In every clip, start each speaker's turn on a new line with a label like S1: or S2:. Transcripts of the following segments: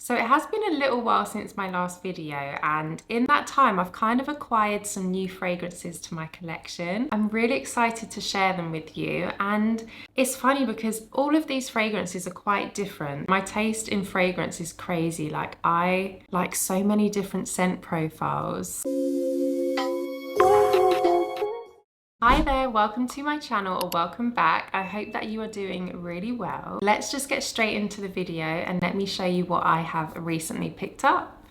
S1: So it has been a little while since my last video, and in that time I've kind of acquired some new fragrances to my collection. I'm really excited to share them with you, and it's funny because all of these fragrances are quite different. My taste in fragrance is crazy. Like, I like so many different scent profiles. Hi there, welcome to my channel, or welcome back. I hope that you are doing really well. Let's just get straight into the video and let me show you what I have recently picked up.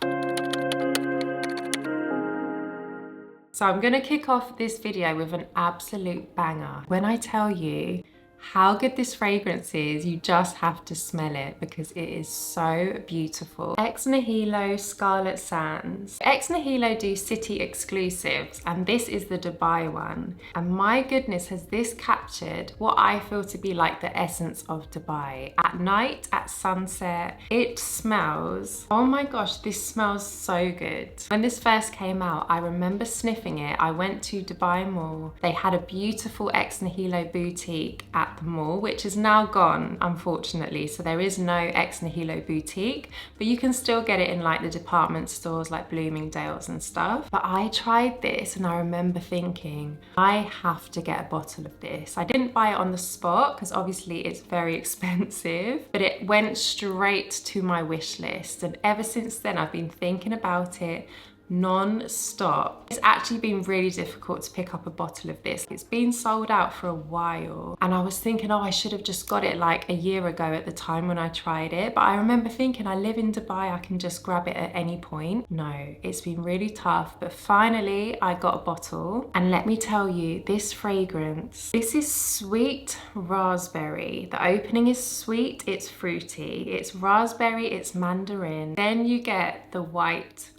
S1: So I'm gonna kick off this video with an absolute banger. When I tell you how good this fragrance is, you just have to smell it because it is so beautiful. Ex Nihilo Scarlet Sands. Ex Nihilo do city exclusives, and this is the Dubai one. And my goodness, has this captured what I feel to be like the essence of Dubai. At night, at sunset, it smells, oh my gosh, this smells so good. When this first came out, I remember sniffing it. I went to Dubai Mall. They had a beautiful Ex Nihilo boutique at the mall, which is now gone, unfortunately. So there is no Ex Nihilo boutique, but you can still get it in like the department stores like Bloomingdale's and stuff. But I tried this and I remember thinking, I have to get a bottle of this. I didn't buy it on the spot because obviously it's very expensive, but it went straight to my wish list. And ever since then, I've been thinking about it non-stop. It's actually been really difficult to pick up a bottle of this. It's been sold out for a while, and I was thinking, oh, I should have just got it like a year ago at the time when I tried it. But I remember thinking, I live in Dubai, I can just grab it at any point. No, it's been really tough, but finally I got a bottle, and let me tell you, this fragrance, this is sweet raspberry. The opening is sweet, it's fruity, it's raspberry, it's mandarin. Then you get the white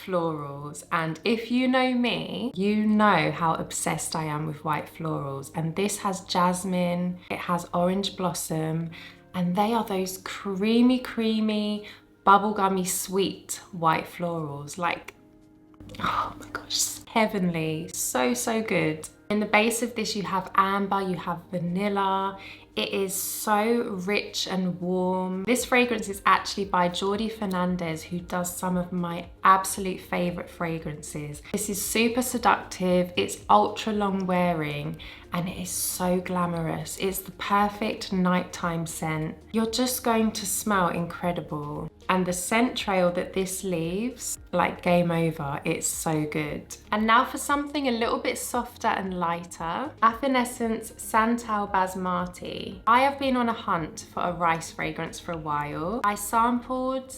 S1: florals, and if you know me, you know how obsessed I am with white florals. And this has jasmine, it has orange blossom, and they are those creamy bubblegummy sweet white florals. Like, oh my gosh, heavenly. So good. In the base of this, you have amber, you have vanilla. It is so rich and warm. This fragrance is actually by Jordi Fernandez, who does some of my absolute favorite fragrances. This is super seductive, it's ultra long wearing, and it is so glamorous. It's the perfect nighttime scent. You're just going to smell incredible. And the scent trail that this leaves, like game over, it's so good. And now for something a little bit softer and lighter. Affinessence Santal Basmati. I have been on a hunt for a rice fragrance for a while. I sampled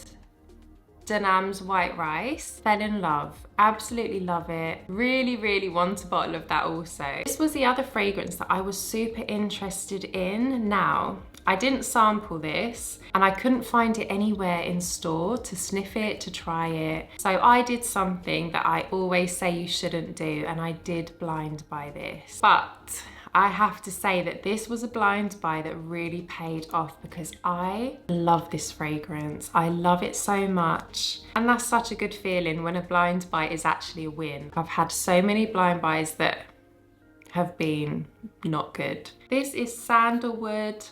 S1: Danam's white rice, fell in love, absolutely love it. Really want a bottle of that also. This was the other fragrance that I was super interested in. Now, I didn't sample this and I couldn't find it anywhere in store to sniff it, to try it. So I did something that I always say you shouldn't do, and I did blind buy this. But I have to say that this was a blind buy that really paid off because I love this fragrance. I love it so much. And that's such a good feeling when a blind buy is actually a win. I've had so many blind buys that have been not good. This is sandalwood,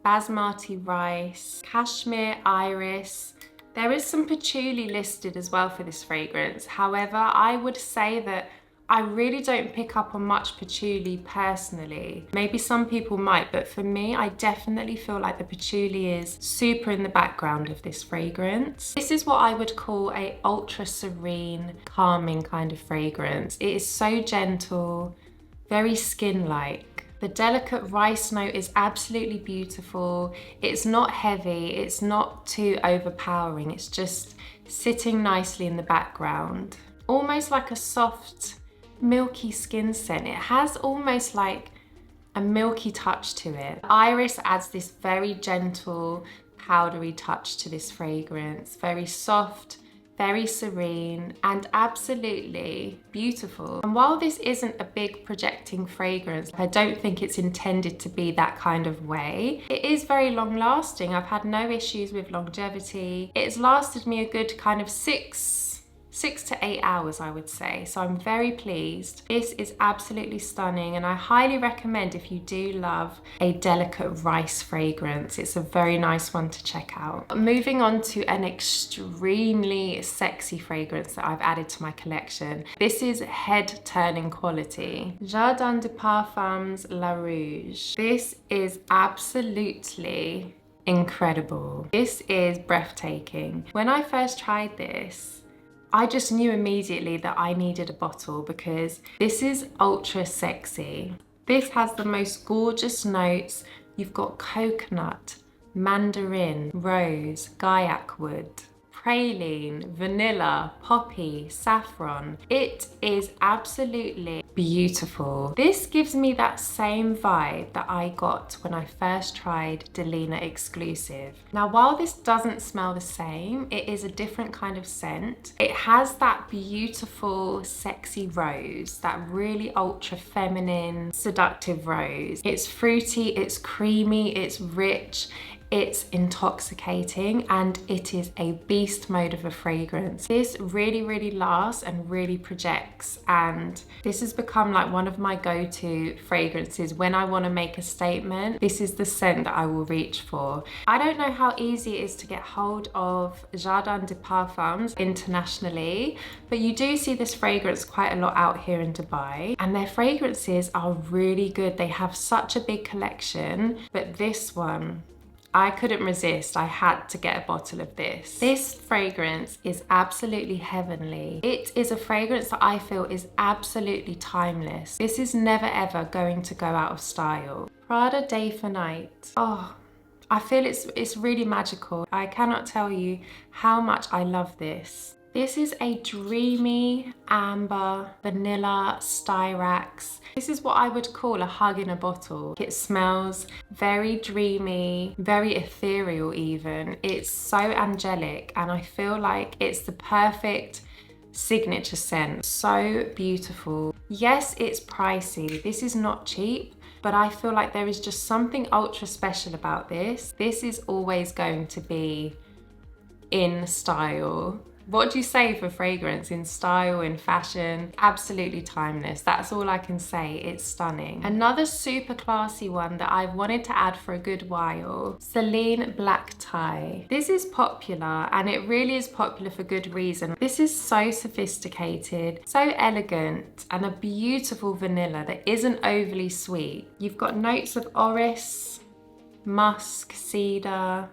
S1: Basmati rice, cashmere iris. There is some patchouli listed as well for this fragrance. However, I would say that I really don't pick up on much patchouli personally. Maybe some people might, but for me, I definitely feel like the patchouli is super in the background of this fragrance. This is what I would call a ultra serene, calming kind of fragrance. It is so gentle, very skin-like. The delicate rice note is absolutely beautiful. It's not heavy, it's not too overpowering. It's just sitting nicely in the background. Almost like a soft, milky skin scent. It has almost like a milky touch to it. Iris adds this very gentle, powdery touch to this fragrance. Very soft, very serene, and absolutely beautiful. And while this isn't a big projecting fragrance, I don't think it's intended to be that kind of way. It is very long lasting. I've had no issues with longevity. It's lasted me a good kind of six 6 to 8 hours, I would say. So I'm very pleased. This is absolutely stunning, and I highly recommend if you do love a delicate rice fragrance. It's a very nice one to check out. Moving on to an extremely sexy fragrance that I've added to my collection. This is head-turning quality. Jardin de Parfums La Rouge. This is absolutely incredible. This is breathtaking. When I first tried this, I just knew immediately that I needed a bottle because this is ultra sexy. This has the most gorgeous notes. You've got coconut, mandarin, rose, gaiac wood, praline, vanilla, poppy, saffron. It is absolutely beautiful. This gives me that same vibe that I got when I first tried Delina Exclusive. Now, while this doesn't smell the same, it is a different kind of scent. It has that beautiful, sexy rose, that really ultra feminine, seductive rose. It's fruity, it's creamy, it's rich, it's intoxicating, and it is a beast mode of a fragrance. This really lasts and really projects, and this has become like one of my go-to fragrances when I want to make a statement. This is the scent that I will reach for. I don't know how easy it is to get hold of Jardin de Parfums internationally, but you do see this fragrance quite a lot out here in Dubai, and their fragrances are really good. They have such a big collection, but this one, I couldn't resist. I had to get a bottle of this. This fragrance is absolutely heavenly. It is a fragrance that I feel is absolutely timeless. This is never ever going to go out of style. Prada Day for Night. Oh, I feel it's really magical. I cannot tell you how much I love this. This is a dreamy amber vanilla styrax. This is what I would call a hug in a bottle. It smells very dreamy, very ethereal even. It's so angelic, and I feel like it's the perfect signature scent. So beautiful. Yes, it's pricey. This is not cheap, but I feel like there is just something ultra special about this. This is always going to be in style. What do you say for fragrance? In style, in fashion? Absolutely timeless. That's all I can say. It's stunning. Another super classy one that I've wanted to add for a good while, Celine Black Tie. This is popular, and it really is popular for good reason. This is so sophisticated, so elegant, and a beautiful vanilla that isn't overly sweet. You've got notes of orris, musk, cedar,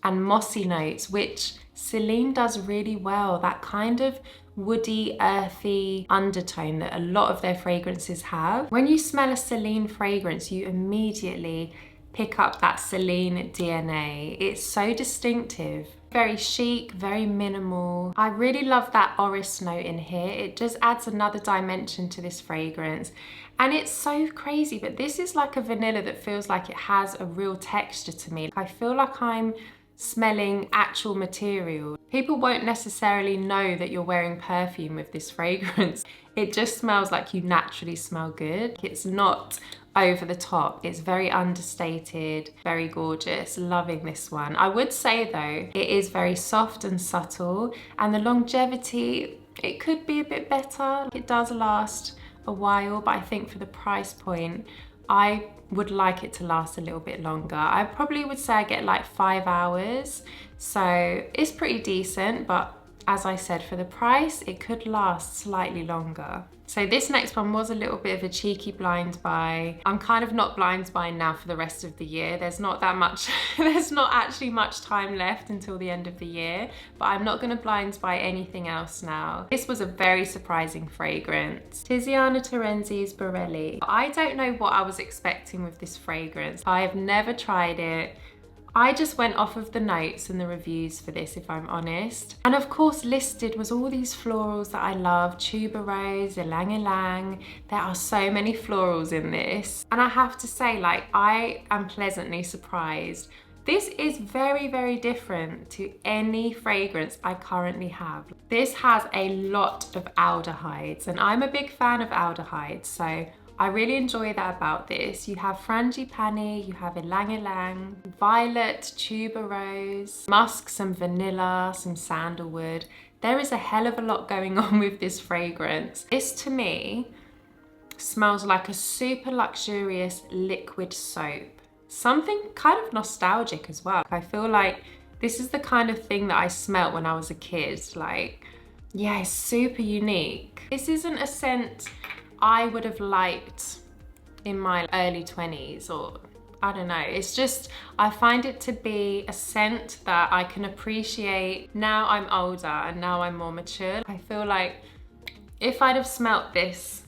S1: and mossy notes, which Celine does really well. That kind of woody, earthy undertone that a lot of their fragrances have. When you smell a Celine fragrance, you immediately pick up that Celine DNA. It's so distinctive. Very chic, very minimal. I really love that orris note in here. It just adds another dimension to this fragrance. And it's so crazy, but this is like a vanilla that feels like it has a real texture to me. I feel like I'm smelling actual material. People won't necessarily know that you're wearing perfume with this fragrance. It just smells like you naturally smell good. It's not over the top. It's very understated, very gorgeous. Loving this one. I would say though, it is very soft and subtle, and the longevity, it could be a bit better. It does last a while, but I think for the price point, I would like it to last a little bit longer. I probably would say I get like 5 hours. So it's pretty decent, but as I said, for the price, it could last slightly longer. So this next one was a little bit of a cheeky blind buy. I'm kind of not blind buying now for the rest of the year. There's not that much, there's not actually much time left until the end of the year, but I'm not gonna blind buy anything else now. This was a very surprising fragrance. Tiziana Terenzi's Borelli. I don't know what I was expecting with this fragrance. I have never tried it. I just went off of the notes and the reviews for this, if I'm honest. And of course listed was all these florals that I love, tuberose, ylang ylang. There are so many florals in this. And I have to say, like, I am pleasantly surprised. This is very, very different to any fragrance I currently have. This has a lot of aldehydes, and I'm a big fan of aldehydes, so I really enjoy that about this. You have frangipani, you have ylang ylang, violet, tuberose, musk, some vanilla, some sandalwood. There is a hell of a lot going on with this fragrance. This to me smells like a super luxurious liquid soap. Something kind of nostalgic as well. I feel like this is the kind of thing that I smelt when I was a kid. Like, yeah, it's super unique. This isn't a scent I would have liked in my early 20s, or I don't know. It's just, I find it to be a scent that I can appreciate now I'm older and now I'm more mature. I feel like if I'd have smelt this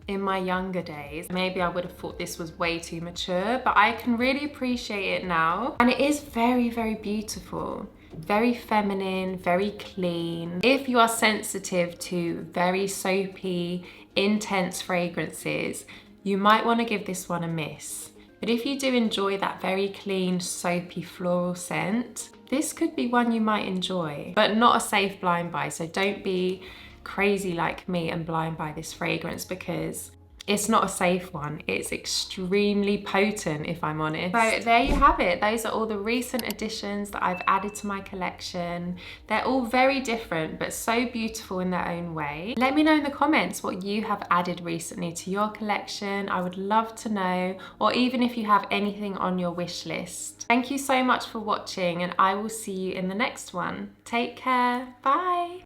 S1: in my younger days, maybe I would have thought this was way too mature, but I can really appreciate it now. And it is very, very beautiful. Very feminine, very clean. If you are sensitive to very soapy, intense fragrances, you might want to give this one a miss. But if you do enjoy that very clean, soapy floral scent, this could be one you might enjoy, but not a safe blind buy. So don't be crazy like me and blind buy this fragrance, because it's not a safe one. It's extremely potent, if I'm honest. So there you have it. Those are all the recent additions that I've added to my collection. They're all very different, but so beautiful in their own way. Let me know in the comments what you have added recently to your collection. I would love to know, or even if you have anything on your wish list. Thank you so much for watching, and I will see you in the next one. Take care. Bye.